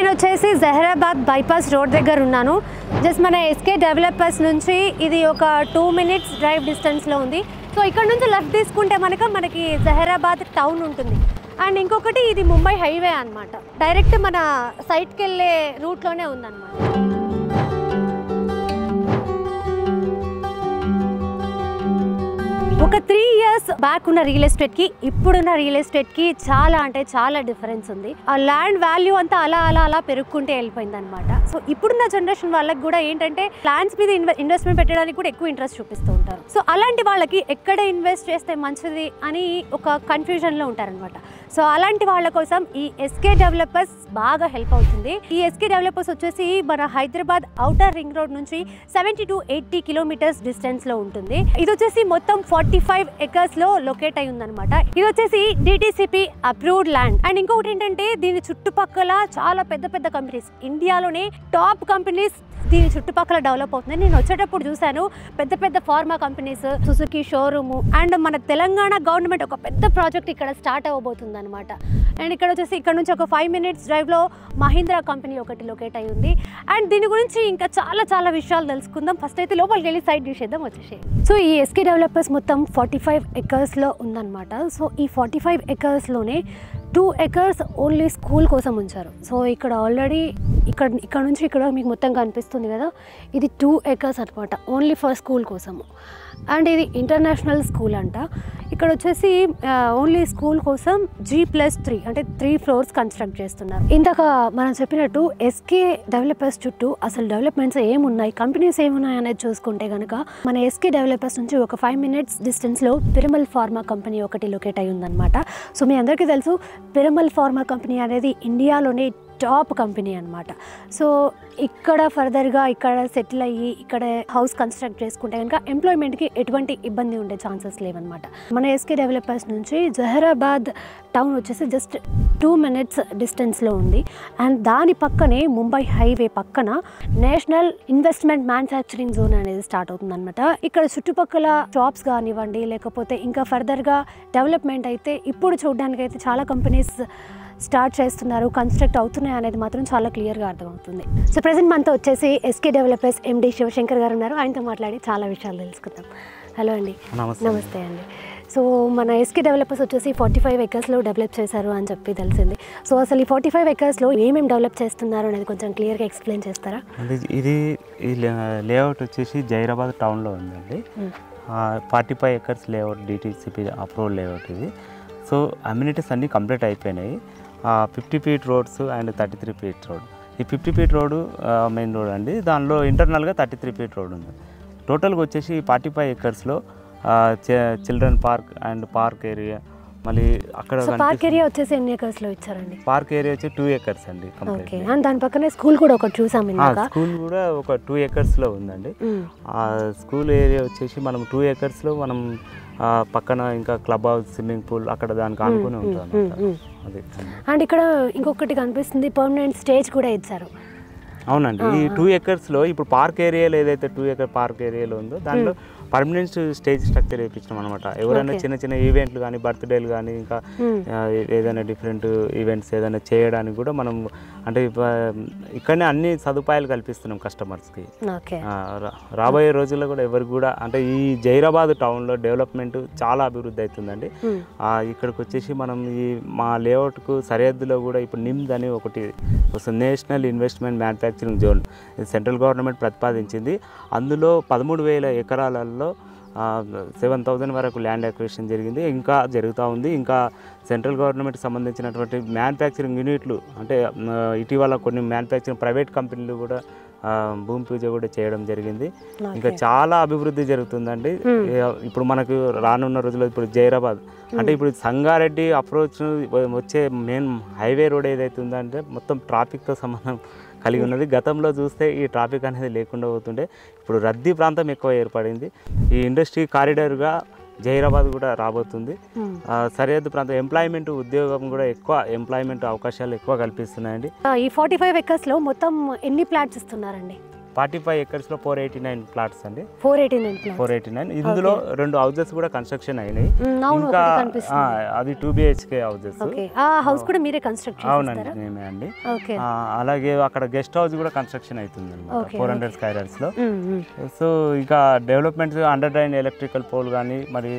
నేను వచ్చేసి Zaheerabad bypass road దగ్గర ఉన్నాను. జస్ట్ మన ఎస్కే డెవలపర్స్ నుంచి ఇది ఒక 2 minutes డ్రైవ్ డిస్టెన్స్లో ఉంది. సో ఇక్కడ నుంచి లెఫ్ట్ తీసుకుంటే మనకి జహీరాబాద్ టౌన్ ఉంటుంది. అండ్ ఇంకొకటి ఇది ముంబై హైవే అనమాట. డైరెక్ట్ మన సైట్కి వెళ్ళే రూట్లోనే ఉందన్నమాట. ఒక 3 years బ్యాక్ ఉన్న రియల్ ఎస్టేట్కి ఇప్పుడున్న రియల్ ఎస్టేట్కి చాలా అంటే చాలా డిఫరెన్స్ ఉంది. ఆ ల్యాండ్ వాల్యూ అంతా అలా పెరుగుకుంటే వెళ్ళిపోయింది అనమాట. సో ఇప్పుడున్న జనరేషన్ వాళ్ళకి కూడా ఏంటంటే ప్లాన్స్ మీద ఇన్వెస్ట్మెంట్ పెట్టడానికి కూడా ఎక్కువ ఇంట్రెస్ట్ చూపిస్తూ ఉంటారు. సో అలాంటి వాళ్ళకి ఎక్కడ ఇన్వెస్ట్ చేస్తే మంచిది అని ఒక కన్ఫ్యూజన్లో ఉంటారనమాట. సో అలాంటి వాళ్ళ కోసం ఈ ఎస్కే డెవలపర్స్ బాగా హెల్ప్ అవుతుంది. ఈ ఎస్కే డెవలపర్స్ వచ్చేసి మన హైదరాబాద్ ఔటర్ రింగ్ రోడ్ నుంచి 70 to 80 kilometers డిస్టెన్స్లో ఉంటుంది. ఇది వచ్చేసి మొత్తం 45 acres లో లొకేట్ అయి ఉందన్నమాట. ఇది వచ్చేసి DTCP అప్రూవ్డ్ ల్యాండ్. అండ్ ఇంకొకటి ఏంటంటే దీని చుట్టుపక్కల చాలా పెద్ద కంపెనీస్, ఇండియాలోనే టాప్ కంపెనీస్ దీని చుట్టుపక్కల డెవలప్ అవుతుంది. నేను వచ్చేటప్పుడు చూశాను పెద్ద pharma companies, Suzuki showroom, and మన తెలంగాణ గవర్నమెంట్ ఒక పెద్ద ప్రాజెక్ట్ ఇక్కడ స్టార్ట్ అవ్వబోతుంది అనమాట. అండ్ ఇక్కడ వచ్చేసి ఇక్కడ నుంచి ఒక 5 minutes డ్రైవ్లో మహీంద్రా కంపెనీ ఒకటి లొకేట్ అయి ఉంది. అండ్ దీని గురించి ఇంకా చాలా విషయాలు తెలుసుకుందాం. ఫస్ట్ అయితే లోపలికి వెళ్ళి సైడ్ చూసేద్దాం వచ్చేసి. సో ఈ ఎస్కే డెవలపర్స్ మొత్తం 45 acresలో ఉందన్నమాట. సో ఈ 45 acresలోనే 2 acres ఓన్లీ స్కూల్ కోసం ఉంచారు. సో ఇక్కడ ఆల్రెడీ ఇక్కడ నుంచి ఇక్కడ మీకు మొత్తం కనిపిస్తుంది కదా, ఇది 2 acres అనమాట, ఓన్లీ ఫర్ స్కూల్ కోసము. అండ్ ఇది ఇంటర్నేషనల్ స్కూల్ అంట. ఇక్కడ వచ్చేసి ఓన్లీ స్కూల్ కోసం G+3 అంటే 3 floors కన్స్ట్రక్ట్ చేస్తున్నారు. ఇందాక మనం చెప్పినట్టు ఎస్కే డెవలపర్స్ చుట్టూ అసలు డెవలప్మెంట్స్ ఏమున్నాయి, కంపెనీస్ ఏమున్నాయి అనేది చూసుకుంటే కనుక మన ఎస్కే డెవలపర్స్ నుంచి ఒక 5 minutes డిస్టెన్స్లో పిరమల్ ఫార్మా కంపెనీ ఒకటి లొకేట్ అయి ఉందన్నమాట. సో మీ అందరికీ తెలుసు పిరమల్ ఫార్మా కంపెనీ అనేది ఇండియాలోనే టాప్ కంపెనీ అనమాట. సో ఇక్కడ ఫర్దర్గా ఇక్కడ సెటిల్ అయ్యి ఇక్కడ హౌస్ కన్స్ట్రక్ట్ చేసుకుంటే కనుక ఎంప్లాయ్మెంట్కి ఎటువంటి ఇబ్బంది ఉండే ఛాన్సెస్ లేవన్నమాట. మన ఎస్కే డెవలపర్స్ నుంచి జహీరాబాద్ టౌన్ వచ్చేసి జస్ట్ 2 minutes డిస్టెన్స్లో ఉంది. అండ్ దాని పక్కనే ముంబై హైవే పక్కన నేషనల్ ఇన్వెస్ట్మెంట్ మ్యానుఫ్యాక్చరింగ్ జోన్ అనేది స్టార్ట్ అవుతుంది అనమాట. ఇక్కడ చుట్టుపక్కల షాప్స్ కానివ్వండి, లేకపోతే ఇంకా ఫర్దర్గా డెవలప్మెంట్ అయితే ఇప్పుడు చూడడానికి అయితే చాలా కంపెనీస్ స్టార్ట్ చేస్తున్నారు, కన్స్ట్రక్ట్ అవుతున్నాయి అనేది మాత్రం చాలా క్లియర్గా అర్థమవుతుంది. సో ప్రెసెంట్ మనతో వచ్చేసి ఎస్కే డెవలపర్స్ MD శివశంకర్ గారు ఉన్నారు. ఆయనతో మాట్లాడి చాలా విషయాలు తెలుసుకుందాం. హలో అండి. నమస్తే అండి. సో మన ఎస్కే డెవలపర్స్ వచ్చేసి 45 acresలో డెవలప్ చేశారు అని చెప్పి తెలిసింది. సో అసలు ఈ 45 acresలో ఏమేమి డెవలప్ చేస్తున్నారు అనేది కొంచెం క్లియర్గా ఎక్స్ప్లెయిన్ చేస్తారా? ఇది ఈ లేఅవుట్ వచ్చేసి జహీరాబాద్ టౌన్లో ఉందండి. 45 acres layout, DTCP approval layout ఇది. సో అమ్యూనిటీస్ అన్నీ కంప్లీట్ అయిపోయినాయి. 50 feet roads and 33 feet road. ఈ 50 feet రోడ్ మెయిన్ రోడ్ అండి. దానిలో ఇంటర్నల్గా 33 feet రోడ్ ఉంది. టోటల్గా వచ్చేసి 45 acresలో children park and park area, మళ్ళీ అక్కడ పార్క్ ఏరియా వచ్చేసి ఎన్ని acresలో ఇచ్చారండి? పార్క్ ఏరియా వచ్చి 2 acres అండి కంప్లీట్. అండ్ దాని పక్కనే స్కూల్ కూడా ఒకటి చూసాము. స్కూల్ కూడా ఒక 2 acresలో ఉందండి. ఆ స్కూల్ ఏరియా వచ్చేసి మనం 2 acresలో మనం పక్కన ఇంకా క్లబ్ హౌస్, స్విమ్మింగ్ పూల్ అక్కడ దానికి ఆనుకుని ఉంటాం. అది అండ్ ఇక్కడ ఇంకొకటి కనిపిస్తుంది, పర్మనెంట్ స్టేజ్ కూడా ఇచ్చారు. అవునండి. ఈ 2 acresలో ఇప్పుడు పార్క్ ఏరియాలో ఏదైతే 2 acre పార్క్ ఏరియాలో ఉందో దానిలో పర్మనెంట్ స్టేజ్ స్ట్రక్చర్ వేయించినాం అనమాట. ఎవరైనా చిన్న ఈవెంట్లు కానీ, బర్త్డేలు కానీ, ఇంకా ఏదైనా డిఫరెంట్ ఈవెంట్స్ ఏదైనా చేయడానికి కూడా మనం అంటే ఇక్కడనే అన్ని సదుపాయాలు కల్పిస్తున్నాం కస్టమర్స్కి. రాబోయే రోజుల్లో కూడా ఎవరికి కూడా అంటే ఈ జహీరాబాద్ టౌన్లో డెవలప్మెంట్ చాలా అభివృద్ధి అవుతుందండి. ఇక్కడికి వచ్చేసి మనం ఈ మా లేఅవుట్కు సరిహద్దులో కూడా ఇప్పుడు నిమ్స్ అని ఒకటి వస్తుంది, నేషనల్ ఇన్వెస్ట్మెంట్ మ్యానుఫ్యాక్చరింగ్ జోన్. ఇది సెంట్రల్ గవర్నమెంట్ ప్రతిపాదించింది. అందులో 13,000 ఎకరాలలో 7,000 వరకు ల్యాండ్ అక్విజిషన్ జరిగింది, ఇంకా జరుగుతూ ఉంది. ఇంకా సెంట్రల్ గవర్నమెంట్కి సంబంధించినటువంటి మ్యానుఫ్యాక్చరింగ్ యూనిట్లు అంటే ఇటీవల కొన్ని మ్యానుఫ్యాక్చరింగ్ ప్రైవేట్ కంపెనీలు కూడా భూమి పూజ కూడా చేయడం జరిగింది. ఇంకా చాలా అభివృద్ధి జరుగుతుందండి. ఇప్పుడు మనకు రానున్న రోజుల్లో ఇప్పుడు జహీరాబాద్ అంటే ఇప్పుడు సంగారెడ్డి అప్రోచ్ వచ్చే మెయిన్ హైవే రోడ్ ఏదైతే ఉందంటే మొత్తం ట్రాఫిక్తో సంబంధం కలిగి ఉన్నది. గతంలో చూస్తే ఈ ట్రాఫిక్ అనేది లేకుండా పోతుండే, ఇప్పుడు రద్దీ ప్రాంతం ఎక్కువ ఏర్పడింది. ఈ ఇండస్ట్రీ కారిడార్గా జహీరాబాద్ కూడా రాబోతుంది. సరిహద్దు ప్రాంతం ఎంప్లాయ్మెంట్, ఉద్యోగం కూడా ఎక్కువ ఎంప్లాయ్మెంట్ అవకాశాలు ఎక్కువ కల్పిస్తున్నాయండి. ఈ 45 acresలో మొత్తం ఎన్ని ప్లాట్స్ ఇస్తున్నారండి? 45 acres లో 489 ప్లాట్స్ అండి. 489 ఇందులో 2 హౌసెస్ కూడా కన్స్ట్రక్షన్ అయినాయి. ఇంకా అది 2 BHK హౌసెస్. హౌస్ కూడా మీరే కన్స్ట్రక్ట్ చేస్తారా? అవునండి, మేమే అండి. అలాగే అక్కడ గెస్ట్ హౌస్ కూడా కన్స్ట్రక్షన్ అవుతుంది అన్నమాట 400 square yards లో. సో ఇంకా developments under drain electrical pole కానీ మరి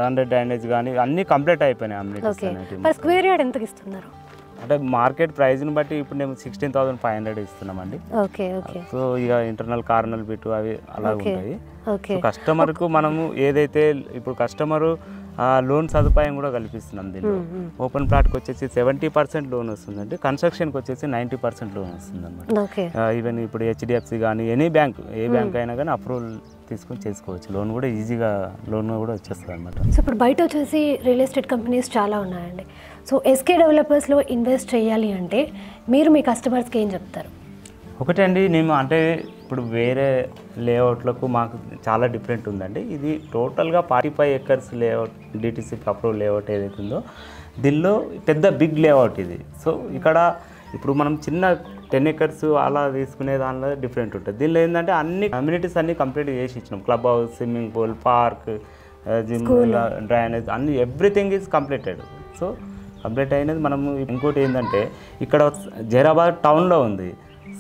అండర్ డ్రైనేజ్ కానీ అన్నీ కంప్లీట్ అయిపోయినాయి. అమ్యూనిటీస్ స్క్వేర్ యార్డ్ ఎంతకి ఇస్తున్నారు అంటే మార్కెట్ ప్రైస్ని బట్టి ఇప్పుడు మేము 16,500 ఇస్తున్నామండి. సో ఇక ఇంటర్నల్ కార్నల్ బిట్ అవి అలా ఉంటాయి. కస్టమర్కు మనము ఏదైతే ఇప్పుడు కస్టమరు లోన్ సదుపాయం కూడా కల్పిస్తున్నాం. దీనిలో ఓపెన్ ప్లాట్కి వచ్చేసి 70% లోన్ వస్తుందండి, కన్స్ట్రక్షన్కి వచ్చేసి 90% లోన్ వస్తుంది అన్నమాట. ఈవెన్ ఇప్పుడు HDFC కానీ ఏ బ్యాంక్ అయినా కానీ అప్రూవల్ తీసుకొని చేసుకోవచ్చు. లోన్ కూడా ఈజీగా లోన్ కూడా వచ్చేస్తుంది అనమాట. సో ఇప్పుడు బయట వచ్చేసి రియల్ ఎస్టేట్ కంపెనీస్ చాలా ఉన్నాయండి. సో SK డెవలపర్స్లో ఇన్వెస్ట్ చేయాలి అంటే మీరు మీ కస్టమర్స్కి ఏం చెప్తారు? ఒకటే అండి, నేను అంటే ఇప్పుడు వేరే లేఅవుట్లకు మాకు చాలా డిఫరెంట్ ఉందండి. ఇది టోటల్గా 45 acres layout, DTC approval layout ఏదైతే ఉందో దీనిలో పెద్ద బిగ్ లేఅవుట్ ఇది. సో ఇక్కడ ఇప్పుడు మనం చిన్న 10 acres అలా తీసుకునే దానిలో డిఫరెంట్ ఉంటుంది. దీనిలో ఏంటంటే అన్ని కమ్యూనిటీస్ అన్నీ కంప్లీట్ చేసి ఇచ్చినాం. Club house, swimming pool, park, gym, drainage అన్ని everything is completed. So complete అయినది. మనము ఇంకోటి ఏంటంటే ఇక్కడ జైరాబాద్ టౌన్లో ఉంది.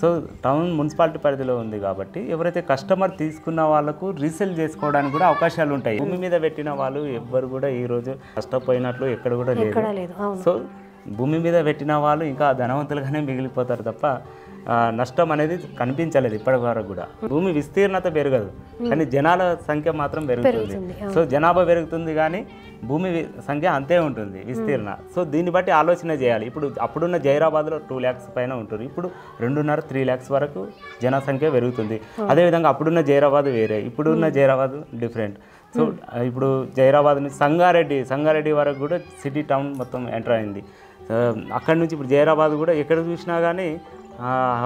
సో టౌన్ మున్సిపాలిటీ పరిధిలో ఉంది కాబట్టి ఎవరైతే కస్టమర్ తీసుకున్న వాళ్ళకు రీసేల్ చేసుకోవడానికి కూడా అవకాశాలు ఉంటాయి. భూమి మీద పెట్టిన వాళ్ళు ఎవ్వరు కూడా ఈరోజు నష్టపోయినట్లు ఎక్కడ కూడా లేదు. సో భూమి మీద పెట్టిన వాళ్ళు ఇంకా ధనవంతులుగానే మిగిలిపోతారు తప్ప నష్టం అనేది కనిపించలేదు ఇప్పటి వరకు కూడా. భూమి విస్తీర్ణత పెరగదు కానీ జనాల సంఖ్య మాత్రం పెరుగుతుంది. సో జనాభా పెరుగుతుంది కానీ భూమి సంఖ్య అంతే ఉంటుంది విస్తీర్ణ. సో దీన్ని బట్టి ఆలోచన చేయాలి. ఇప్పుడు అప్పుడున్న జైరాబాద్లో 2 lakhs పైన ఉంటుంది, ఇప్పుడు 2.5-3 lakhs వరకు జనసంఖ్య పెరుగుతుంది. అదేవిధంగా అప్పుడున్న జైరాబాద్ వేరే, ఇప్పుడున్న జైరాబాద్ డిఫరెంట్. సో ఇప్పుడు జైరాబాద్ నుంచి సంగారెడ్డి వరకు కూడా సిటీ టౌన్ మొత్తం ఎంటర్ అయింది. అక్కడి నుంచి ఇప్పుడు జైరాబాద్ కూడా ఎక్కడ చూసినా కానీ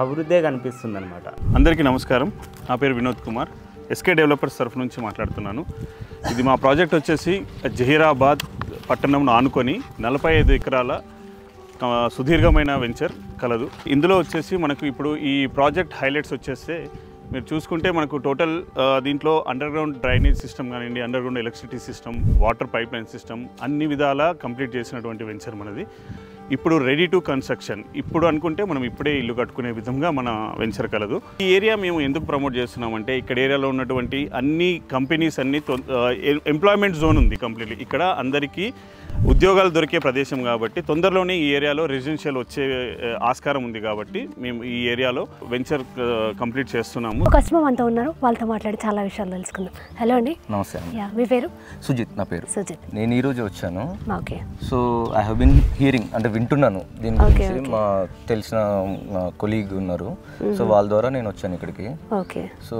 అభివృద్ధే కనిపిస్తుంది అనమాట. అందరికీ నమస్కారం, నా పేరు వినోద్ కుమార్, SK డెవలపర్స్ తరఫు నుంచి మాట్లాడుతున్నాను. ఇది మా ప్రాజెక్ట్ వచ్చేసి జహీరాబాద్ పట్టణంను ఆనుకొని 45 ఎకరాల సుదీర్ఘమైన వెంచర్ కలదు. ఇందులో వచ్చేసి మనకు ఇప్పుడు ఈ ప్రాజెక్ట్ హైలైట్స్ వచ్చేస్తే మీరు చూసుకుంటే మనకు టోటల్ దీంట్లో అండర్ గ్రౌండ్ డ్రైనేజ్ సిస్టమ్ కానివ్వండి, under ground electricity system, water pipe line system అన్ని విధాలా కంప్లీట్ చేసినటువంటి వెంచర్ మనది. ఇప్పుడు రెడీ టు కన్స్ట్రక్షన్, ఇప్పుడు అనుకుంటే మనం ఇప్పుడే ఇల్లు కట్టుకునే విధంగా మన వెంచర్ కలదు. ఈ ఏరియా మేము ఎందుకు ప్రమోట్ చేస్తున్నామంటే ఇక్కడ ఏరియాలో ఉన్నటువంటి అన్ని కంపెనీస్ అన్ని ఎంప్లాయ్మెంట్ జోన్ ఉంది కంప్లీట్లీ. ఇక్కడ అందరికీ ఉద్యోగాలు దొరికే ప్రదేశం కాబట్టి తొందరలోనే ఈ ఏరియాలో రెసిడెన్షియల్ వచ్చే ఆస్కారం ఉంది కాబట్టి మేము ఈ ఏరియాలో వెంచర్ కంప్లీట్ చేస్తున్నాము. కస్టమర్ అంతా ఉన్నారు, వాళ్ళతో మాట్లాడి చాలా విషయాలు తెలుసుకుందాం. హలో అండి. నమస్తే అండి. మీ పేరు? సుజిత్ నా పేరు. సుజిత్. నేను ఈరోజు వచ్చాను. Okay. So I have been hearing, అంటే వింటున్నాను దీని గురించి. మా తెలిసిన కొలీగ్ ఉన్నారు, సో వాళ్ళ ద్వారా నేను వచ్చాను ఇక్కడికి. ఓకే. సో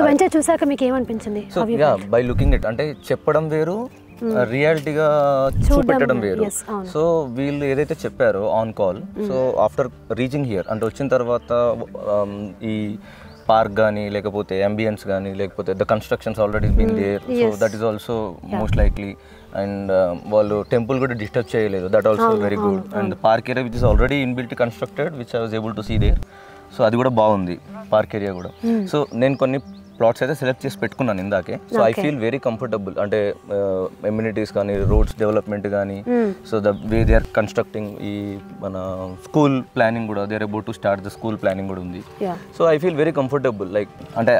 వెంచర్ చూసాక మీకు ఏమనిపించింది? So yeah, by looking it, అంటే చెప్పడం వేరు, రియాలిటీగా చూపెట్టడం వేరు. సో వీళ్ళు ఏదైతే చెప్పారో on call, so after reaching here అంటే వచ్చిన తర్వాత ఈ పార్క్ కానీ లేకపోతే అంబియన్స్ కానీ లేకపోతే the constructions already been there, so that is also most likely. And వాళ్ళు టెంపుల్ కూడా డిస్టర్బ్ చేయలేదు, that also very good. And park area which is already inbuilt constructed which I was able to see there. So అది కూడా బాగుంది park area కూడా. So నేను కొన్ని plots అయితే సెలెక్ట్ చేసి పెట్టుకున్నాను ఇందాకే. So I feel very comfortable, అంటే ఎమ్యూనిటీస్ కానీ రోడ్స్ డెవలప్మెంట్ కానీ, so the way they are constructing ఈ మన స్కూల్ ప్లానింగ్ కూడా, they are about to start the school planning కూడా ఉంది. So I feel very comfortable. Like అంటే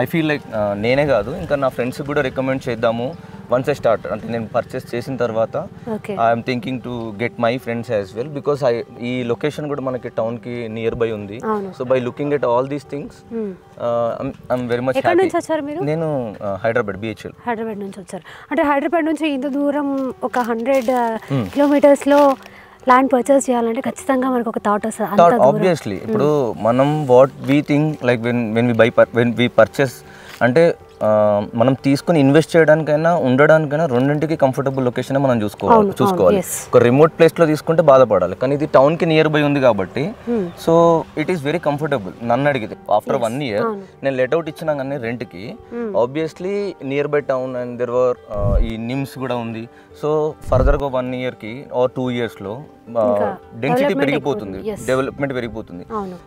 ఐ ఫీల్ లైక్ నేనే కాదు ఇంకా నా ఫ్రెండ్స్కి కూడా రికమెండ్ చేద్దాము. వన్స్ ఐ స్టార్ట్ అంటే నేను పర్చేస్ చేసిన తర్వాత I'm thinking to get my friends as well, because ఈ లొకేషన్ కూడా మనకి టౌన్కి నియర్ బై ఉంది. So by looking at all these things I'm very much happy. నేను హైదరాబాద్ BHL. హైదరాబాద్ నుంచి వచ్చారు అంటే హైదరాబాద్ నుంచి ఇంత దూరం ఒక 100 kilometers ల్యాండ్ పర్చేస్ చేయాలంటే ఖచ్చితంగా మనకు ఒక థాట్ వస్తుంది. ఆబ్వియస్లీ ఇప్పుడు మనం what we think like when we purchase అంటే మనం తీసుకుని ఇన్వెస్ట్ చేయడానికైనా ఉండడానికైనా రెండింటికి కంఫర్టబుల్ లొకేషన్ మనం చూసుకోవాలి. ఒక రిమోట్ ప్లేస్లో తీసుకుంటే బాధపడాలి, కానీ ఇది టౌన్కి నియర్ బై ఉంది కాబట్టి so it is very comfortable. నన్ను అడిగితే ఆఫ్టర్ 1 year నేను లెట్అవుట్ ఇచ్చినా కానీ రెంట్కి, obviously near by town and there were ఈ నిమ్స్ కూడా ఉంది. సో ఫర్దర్గా 1 yearకి ఆర్ 2 yearsలో డెన్సిటీ పెరిగిపోతుంది, డెవలప్మెంట్ పెరిగిపోతుంది.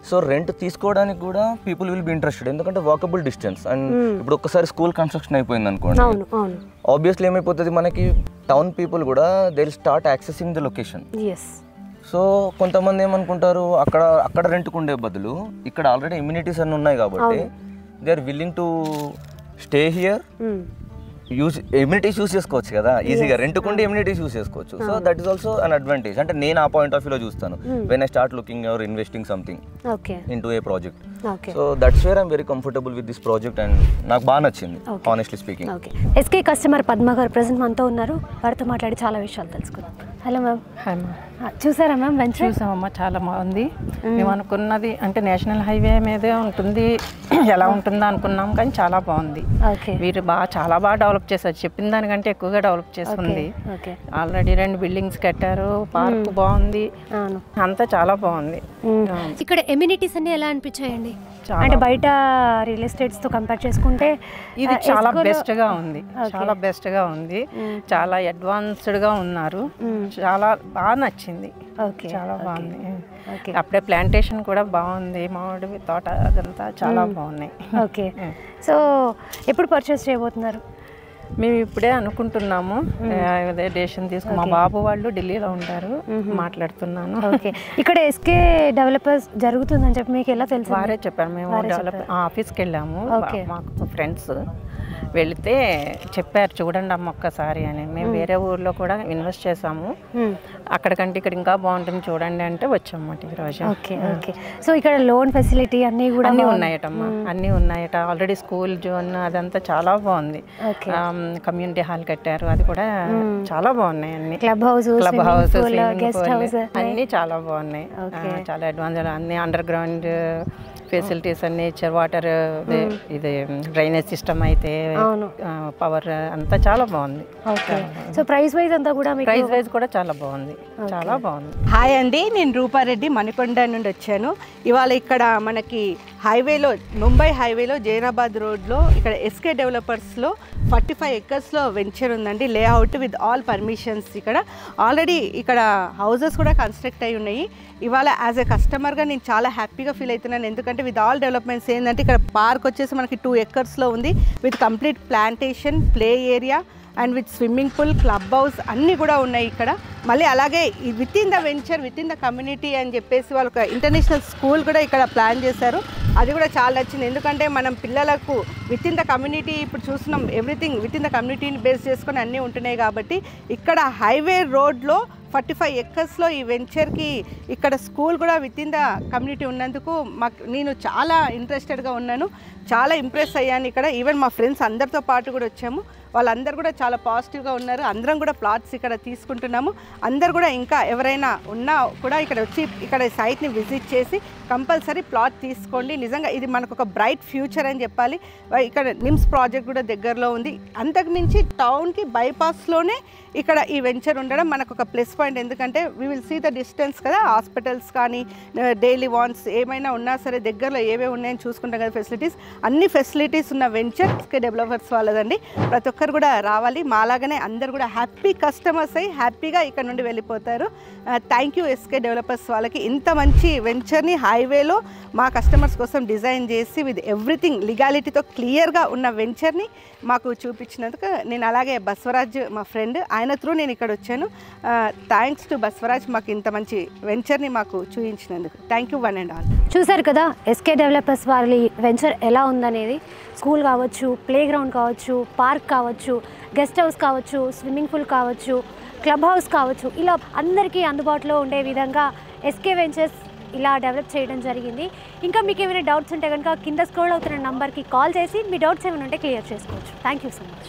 సో రెంట్ తీసుకోవడానికి కూడా పీపుల్ విల్ బి ఇంట్రెస్టెడ్, ఎందుకంటే వాకబుల్ డిస్టెన్స్. అండ్ ఇప్పుడు ఒక్కసారి స్కూల్ కన్స్ట్రక్షన్ అయిపోయింది అనుకోండి, ఆబ్వియస్లీ ఏమైపోతుంది మనకి టౌన్ పీపుల్ కూడా they will start accessing the location. So కొంతమంది ఏమనుకుంటారు, అక్కడ రెంట్కు ఉండే బదులు ఇక్కడ ఆల్రెడీ ఇమ్యూనిటీస్ అన్నీ ఉన్నాయి కాబట్టి they are willing to stay here, amenities use చేసుకోవచ్చు కదా ఈజీగా, రెంట్కుంటే ఇమ్యూనిటీస్ యూస్ చేసుకోవచ్చు. So that is also an advantage. అంటే నేను ఆ పాయింట్ ఆఫ్ వ్యూలో చూస్తాను when I start looking or investing something in to a project. So that's where I'm very comfortable with this project and నాకు బాగా నచ్చింది honestly speaking. SK customer Padma garu present మనతో ఉన్నారు, వారితో మాట్లాడి చాలా విషయాలు తెలుసుకుందాం. Hello ma'am. Hi ma'am. చూసారా మ్యామ్ వెంచర్? చూసామమ్మా, చాలా బాగుంది. మేము అనుకున్నది అంటే నేషనల్ హైవే మీదే ఉంటుంది, ఎలా ఉంటుందో అనుకున్నాం, కానీ చాలా బాగుంది. వీరు చాలా బాగా డెవలప్ చేశారు, చెప్పిన దానికంటే ఎక్కువగా డెవలప్ చేసుకుంది. ఆల్రెడీ 2 బిల్డింగ్స్ కట్టారు, పార్క్ బాగుంది, అంతా చాలా బాగుంది. ఇక్కడ ఎమ్యూనిటీస్ అన్ని ఎలా అనిపించాయండి? అంటే బయట రియల్ ఎస్టేట్స్ తో కంపేర్ చేసుకుంటే ఇది చాలా బెస్ట్ గా ఉంది, చాలా బెస్ట్ గా ఉంది, చాలా అడ్వాన్స్డ్ గా ఉన్నారు, చాలా బాగా నచ్చింది, చాలా బాగుంది. అప్పుడే ప్లాంటేషన్ కూడా బాగుంది, మామిడి తోట అదంతా చాలా బాగున్నాయి. ఓకే, సో ఎప్పుడు పర్చేస్ చేయబోతున్నారు? మేము ఇప్పుడే అనుకుంటున్నాము, అదే డెసిషన్ తీసుకుని. మా బాబు వాళ్ళు ఢిల్లీలో ఉంటారు, మాట్లాడుతున్నాను. ఓకే, ఇక్కడ ఎస్కే డెవలపర్స్ జరుగుతుందని చెప్పి మీకు ఎలా తెలుసు? వారే చెప్పారు. మేము డెవలప్ ఆఫీస్కి వెళ్ళాము, మాకు ఫ్రెండ్స్ వెళితే చెప్పారు, చూడండి అమ్మ ఒక్కసారి అని. మేము వేరే ఊర్లో కూడా ఇన్వెస్ట్ చేసాము, అక్కడికంటే ఇక్కడ ఇంకా బాగుంటుంది చూడండి అంటే వచ్చామన్నమాట ఈరోజు. ఓకే ఓకే, సో ఇక్కడ లోన్ ఫెసిలిటీ అన్నీ కూడా అన్నీ ఉన్నాయటమ్మా, అన్నీ ఉన్నాయట. ఆల్రెడీ స్కూల్ జోన్ అదంతా చాలా బాగుంది, కమ్యూనిటీ హాల్ కట్టారు, అది కూడా చాలా బాగున్నాయి. అన్ని క్లబ్ హౌస్, గెస్ట్ హౌస్ అన్నీ చాలా బాగున్నాయి, చాలా అడ్వాన్స్. అన్ని అండర్ గ్రౌండ్ ఫెసిలిటీస్ అన్ని, వాటర్, ఇది డ్రైనేజ్ సిస్టమ్ అయితే, పవర్ అంతా చాలా బాగుంది. సో ప్రైస్ వైజ్ అంతా కూడా, ప్రైస్ వైజ్ కూడా చాలా బాగుంది, చాలా బాగుంది. హాయ్ అండి, నేను రూపారెడ్డి మణికొండ నుండి వచ్చాను. ఇవాళ ఇక్కడ మనకి హైవేలో, ముంబై హైవేలో జైరాబాద్ రోడ్లో ఇక్కడ ఎస్కే డెవలపర్స్లో 45 acresలో వెంచర్ ఉందండి. Layout with all permissions. ఇక్కడ ఆల్రెడీ ఇక్కడ హౌసెస్ కూడా కన్స్ట్రక్ట్ అయి ఉన్నాయి. ఇవాళ యాజ్ ఎ కస్టమర్గా నేను చాలా హ్యాపీగా ఫీల్ అవుతున్నాను, ఎందుకంటే విత్ ఆల్ డెవలప్మెంట్స్ ఏంటంటే ఇక్కడ పార్క్ వచ్చేసి మనకి 2 acresలో ఉంది, with complete plantation, play area and with swimming pool, club house అన్నీ కూడా ఉన్నాయి ఇక్కడ. మళ్ళీ అలాగే with in the venture, with in the community అని చెప్పేసి వాళ్ళు ఒక ఇంటర్నేషనల్ స్కూల్ కూడా ఇక్కడ ప్లాన్ చేశారు. అది కూడా చాలా నచ్చింది, ఎందుకంటే మనం పిల్లలకు విత్ ఇన్ ద కమ్యూనిటీ ఇప్పుడు చూస్తున్నాం, ఎవ్రీథింగ్ విత్ ఇన్ ద కమ్యూనిటీని బేస్ చేసుకొని అన్నీ ఉంటున్నాయి. కాబట్టి ఇక్కడ హైవే రోడ్లో 45 acresలో ఈ వెంచర్కి ఇక్కడ స్కూల్ కూడా విత్ ఇన్ ద కమ్యూనిటీ ఉన్నందుకు నేను చాలా ఇంట్రెస్టెడ్గా ఉన్నాను, చాలా ఇంప్రెస్ అయ్యాను. ఇక్కడ ఈవెన్ మా ఫ్రెండ్స్ అందరితో పాటు కూడా వచ్చాము, వాళ్ళందరూ కూడా చాలా పాజిటివ్గా ఉన్నారు. అందరం కూడా ప్లాట్స్ ఇక్కడ తీసుకుంటున్నాము. అందరు కూడా ఇంకా ఎవరైనా ఉన్నా కూడా ఇక్కడ వచ్చి ఇక్కడ సైట్ని విజిట్ చేసి కంపల్సరీ ప్లాట్ తీసుకోండి. నిజంగా ఇది మనకు ఒక బ్రైట్ ఫ్యూచర్ అని చెప్పాలి. ఇక్కడ నిమ్స్ ప్రాజెక్ట్ కూడా దగ్గరలో ఉంది. అంతకుమించి టౌన్కి బైపాస్లోనే ఇక్కడ ఈ వెంచర్ ఉండడం మనకు ఒక ప్లస్ పాయింట్, ఎందుకంటే we will see the distance కదా. హాస్పిటల్స్ కానీ డైలీ వాన్స్ ఏమైనా ఉన్నా సరే దగ్గరలో ఏవే ఉన్నాయని చూసుకుంటాం కదా ఫెసిలిటీస్. అన్ని ఫెసిలిటీస్ ఉన్న వెంచర్ ఎస్కే డెవలపర్స్ వాళ్ళదండి. ప్రతి ఒక్కరు కూడా రావాలి, మాలాగానే అందరు కూడా హ్యాపీ కస్టమర్స్ అయ్యి హ్యాపీగా ఇక్కడ నుండి వెళ్ళిపోతారు. థ్యాంక్ యూ ఎస్కే డెవలపర్స్ వాళ్ళకి. ఇంత మంచి వెంచర్ని హైవేలో మా కస్టమర్స్ కోసం డిజైన్ చేసి విత్ ఎవ్రీథింగ్ లీగాలిటీతో క్లియర్గా ఉన్న వెంచర్ని మాకు చూపించినందుకు నేను, అలాగే బస్వరాజ్ మా ఫ్రెండ్, ఆయన త్రూ నేను ఇక్కడ వచ్చాను. థ్యాంక్స్ టు బస్వరాజ్ మాకు ఇంత మంచి వెంచర్ని మాకు చూపించినందుకు. Thank you one and all. చూసారు కదా ఎస్కే డెవలపర్స్ వాళ్ళ వెంచర్ ఎలా ఉందనేది. స్కూల్ కావచ్చు, ప్లే గ్రౌండ్ కావచ్చు, పార్క్ కావచ్చు, గెస్ట్ హౌస్ కావచ్చు, స్విమ్మింగ్ పూల్ కావచ్చు, క్లబ్ హౌస్ కావచ్చు, ఇలా అందరికీ అందుబాటులో ఉండే విధంగా ఎస్కే వెంచర్స్ ఇలా డెవలప్ చేయడం జరిగింది. ఇంకా మీకు ఏమైనా డౌట్స్ ఉంటే కనుక కింద స్క్రోల్ అవుతున్న నంబర్కి కాల్ చేసి మీ డౌట్స్ ఏమైనా ఉంటే క్లియర్ చేసుకోవచ్చు. Thank you so much.